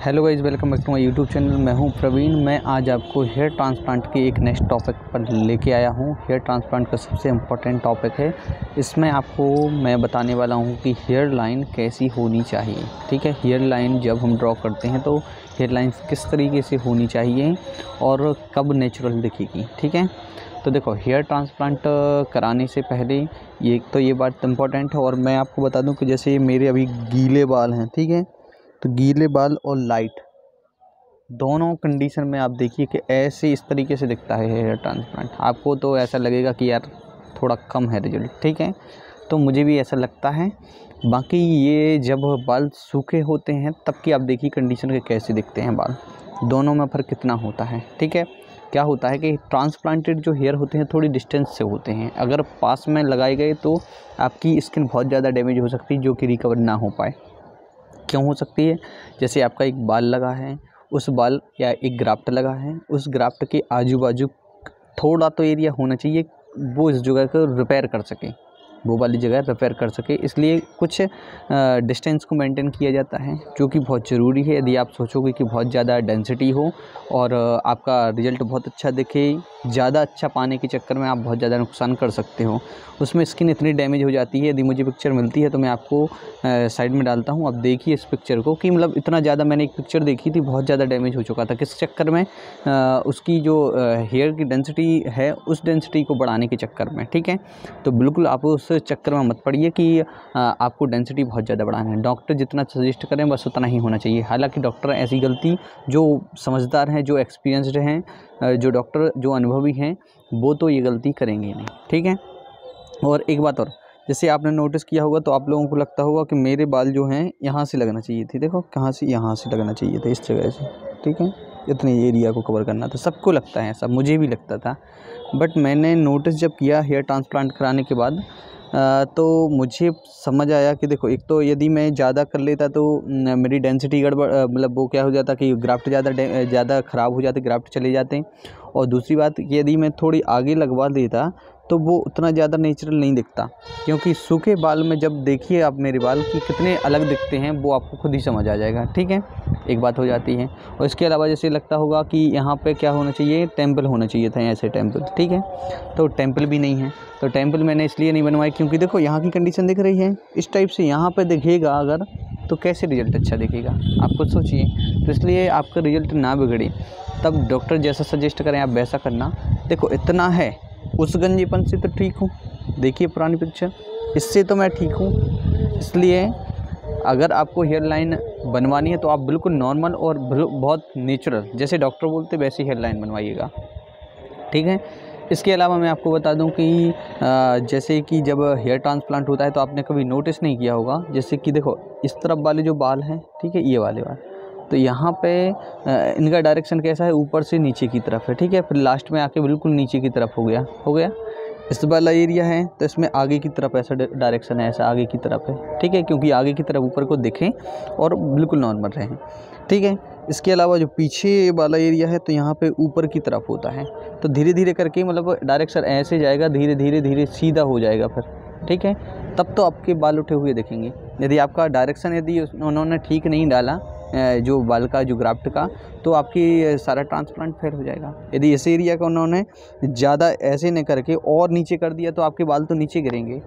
Hello guys, welcome back to my YouTube channel. मैं हूं प्रवीण। मैं आज आपको हेयर ट्रांसप्लांट के एक नेक्स्ट टॉपिक पर लेके आया हूं। हेयर ट्रांसप्लांट का सबसे इम्पोर्टेंट टॉपिक है। इसमें आपको मैं बताने वाला हूं कि हेयर लाइन कैसी होनी चाहिए। ठीक है, हेयर लाइन जब हम ड्रॉ करते हैं तो हेयर लाइन किस तरीके से होनी चाहिए और कब नेचुरल दिखेगी। ठीक है, तो देखो, हेयर ट्रांसप्लांट कराने से पहले ये बात इम्पोर्टेंट है। और मैं आपको बता दूं कि जैसे मेरे अभी गीले बाल हैं, ठीक है, तो गीले बाल और लाइट दोनों कंडीशन में आप देखिए कि ऐसे इस तरीके से दिखता है हेयर ट्रांसप्लांट। आपको तो ऐसा लगेगा कि यार थोड़ा कम है रिजल्ट, ठीक है, तो मुझे भी ऐसा लगता है। बाकी ये जब बाल सूखे होते हैं तब की आप देखिए कंडीशन के कैसे दिखते हैं बाल, दोनों में फ़र्क कितना होता है। ठीक है, क्या होता है कि ट्रांसप्लांटेड जो हेयर होते हैं थोड़ी डिस्टेंस से होते हैं। अगर पास में लगाए गए तो आपकी स्किन बहुत ज़्यादा डैमेज हो सकती है, जो कि रिकवर ना हो पाए। क्यों हो सकती है? जैसे आपका एक बाल लगा है, उस बाल या एक ग्राफ्ट लगा है, उस ग्राफ्ट के आजू बाजू थोड़ा तो एरिया होना चाहिए वो इस जगह को रिपेयर कर सके, वो वाली जगह रिपेयर कर सके। इसलिए कुछ डिस्टेंस को मेंटेन किया जाता है, जो कि बहुत ज़रूरी है। यदि आप सोचोगे कि बहुत ज़्यादा डेंसिटी हो और आपका रिज़ल्ट बहुत अच्छा दिखे, ज़्यादा अच्छा पाने के चक्कर में आप बहुत ज़्यादा नुकसान कर सकते हो। उसमें स्किन इतनी डैमेज हो जाती है। यदि मुझे पिक्चर मिलती है तो मैं आपको साइड में डालता हूँ। आप देखिए इस पिक्चर को कि मतलब इतना ज़्यादा, मैंने एक पिक्चर देखी थी, बहुत ज़्यादा डैमेज हो चुका था। किस चक्कर में? उसकी जो हेयर की डेंसिटी है उस डेंसिटी को बढ़ाने के चक्कर में। ठीक है, तो बिल्कुल आप उस चक्कर में मत पड़िए कि आपको डेंसिटी बहुत ज़्यादा बढ़ाना है। डॉक्टर जितना सजेस्ट करें बस उतना ही होना चाहिए। हालांकि डॉक्टर ऐसी गलती, जो समझदार हैं, जो एक्सपीरियंस्ड हैं, जो डॉक्टर जो अनुभवी हैं, वो तो ये गलती करेंगे नहीं। ठीक है, और एक बात और, जैसे आपने नोटिस किया होगा तो आप लोगों को लगता होगा कि मेरे बाल जो हैं यहाँ से लगना चाहिए थी। देखो कहाँ से, यहाँ से लगना चाहिए था, इस जगह से। ठीक है, इतने एरिया को कवर करना था। सबको लगता है ऐसा, मुझे भी लगता था। बट मैंने नोटिस जब किया हेयर ट्रांसप्लांट कराने के बाद तो मुझे समझ आया कि देखो, एक तो यदि मैं ज़्यादा कर लेता तो मेरी डेंसिटी गड़बड़, मतलब वो क्या हो जाता कि ग्राफ्ट ज़्यादा ख़राब हो जाते, ग्राफ्ट चले जाते। और दूसरी बात, यदि मैं थोड़ी आगे लगवा देता तो वो उतना ज़्यादा नेचुरल नहीं दिखता। क्योंकि सूखे बाल में जब देखिए आप मेरे बाल कि कितने अलग दिखते हैं, वो आपको खुद ही समझ आ जाएगा। ठीक है, एक बात हो जाती है। और इसके अलावा जैसे लगता होगा कि यहाँ पे क्या होना चाहिए, टेम्पल होना चाहिए था, ऐसे टेम्पल। ठीक है, तो टेम्पल भी नहीं है। तो टेम्पल मैंने इसलिए नहीं बनवाई क्योंकि देखो यहाँ की कंडीशन दिख रही है, इस टाइप से यहाँ पे दिखेगा अगर, तो कैसे रिज़ल्ट अच्छा दिखेगा, आप खुद सोचिए। तो इसलिए आपका रिज़ल्ट ना बिगड़े तब डॉक्टर जैसा सजेस्ट करें आप वैसा करना। देखो इतना है, उस गंजेपन से तो ठीक हूँ, देखिए पुरानी पिक्चर, इससे तो मैं ठीक हूँ। इसलिए अगर आपको हेयर लाइन बनवानी है तो आप बिल्कुल नॉर्मल और बहुत नेचुरल, जैसे डॉक्टर बोलते वैसी हेयर लाइन बनवाइएगा। ठीक है, इसके अलावा मैं आपको बता दूं कि जैसे कि जब हेयर ट्रांसप्लांट होता है तो आपने कभी नोटिस नहीं किया होगा, जैसे कि देखो इस तरफ वाले जो बाल हैं, ठीक है, ये वाले बाल, तो यहाँ पे इनका डायरेक्शन कैसा है, ऊपर से नीचे की तरफ है। ठीक है, फिर लास्ट में आके बिल्कुल नीचे की तरफ हो गया। इस वाला एरिया है तो इसमें आगे की तरफ ऐसा डायरेक्शन है, ऐसा आगे की तरफ है। ठीक है, क्योंकि आगे की तरफ ऊपर को दिखें और बिल्कुल नॉर्मल रहें। ठीक है, इसके अलावा जो पीछे वाला एरिया है तो यहाँ पे ऊपर की तरफ होता है। तो धीरे धीरे करके, मतलब डायरेक्शन ऐसे जाएगा, धीरे धीरे सीधा हो जाएगा फिर। ठीक है, तब तो आपके बाल उठे हुए दिखेंगे। यदि आपका डायरेक्शन यदि उन्होंने ठीक नहीं डाला, जो बाल का, जो ग्राफ्ट का, तो आपकी सारा ट्रांसप्लांट फेल हो जाएगा। यदि इस एरिया का उन्होंने ज़्यादा ऐसे न करके और नीचे कर दिया तो आपके बाल तो नीचे गिरेंगे।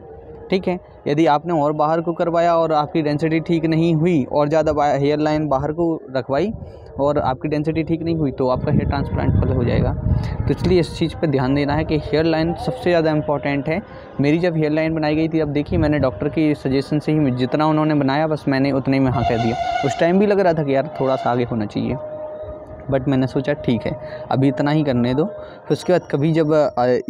ठीक है, यदि आपने और बाहर को करवाया और आपकी डेंसिटी ठीक नहीं हुई और ज़्यादा हेयर लाइन बाहर को रखवाई और आपकी डेंसिटी ठीक नहीं हुई तो आपका हेयर ट्रांसप्लांट फेल हो जाएगा। तो इसलिए इस चीज़ पे ध्यान देना है कि हेयर लाइन सबसे ज़्यादा इंपॉर्टेंट है। मेरी जब हेयर लाइन बनाई गई थी, अब देखिए मैंने डॉक्टर की सजेशन से ही जितना उन्होंने बनाया बस मैंने उतने में हाँ कह दिया। उस टाइम भी लग रहा था कि यार थोड़ा सा आगे होना चाहिए, बट मैंने सोचा ठीक है अभी इतना ही करने दो। फिर उसके बाद कभी जब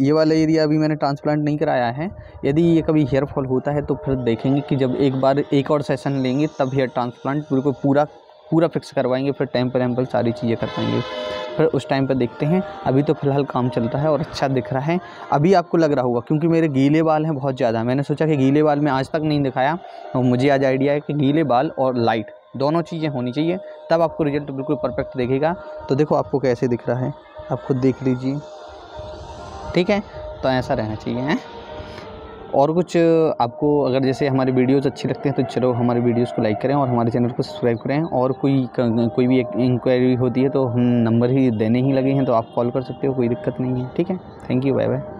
ये वाला एरिया अभी मैंने ट्रांसप्लांट नहीं कराया है, यदि ये कभी हेयर फॉल होता है तो फिर देखेंगे कि जब एक बार एक और सेशन लेंगे तब हेयर ट्रांसप्लांट बिल्कुल पूरा फिक्स करवाएंगे। फिर टेम्पल सारी चीज़ें कर पाएंगे, फिर उस टाइम पर देखते हैं। अभी तो फ़िलहाल काम चल रहा है और अच्छा दिख रहा है। अभी आपको लग रहा होगा क्योंकि मेरे गीले बाल हैं बहुत ज़्यादा, मैंने सोचा कि गीले बाल में आज तक नहीं दिखाया, और मुझे आज आइडिया है कि गीले बाल और लाइट दोनों चीज़ें होनी चाहिए, तब आपको रिजल्ट बिल्कुल परफेक्ट दिखेगा। तो देखो आपको कैसे दिख रहा है, आप खुद देख लीजिए। ठीक है, तो ऐसा रहना चाहिए है। और कुछ आपको अगर जैसे हमारी वीडियोज़ अच्छी लगती हैं तो चलो हमारे वीडियोज़ को लाइक करें और हमारे चैनल को सब्सक्राइब करें। और कोई भी इंक्वायरी होती है तो हम नंबर ही देने ही लगे हैं, तो आप कॉल कर सकते हो, कोई दिक्कत नहीं है। ठीक है, थैंक यू, बाय बाय।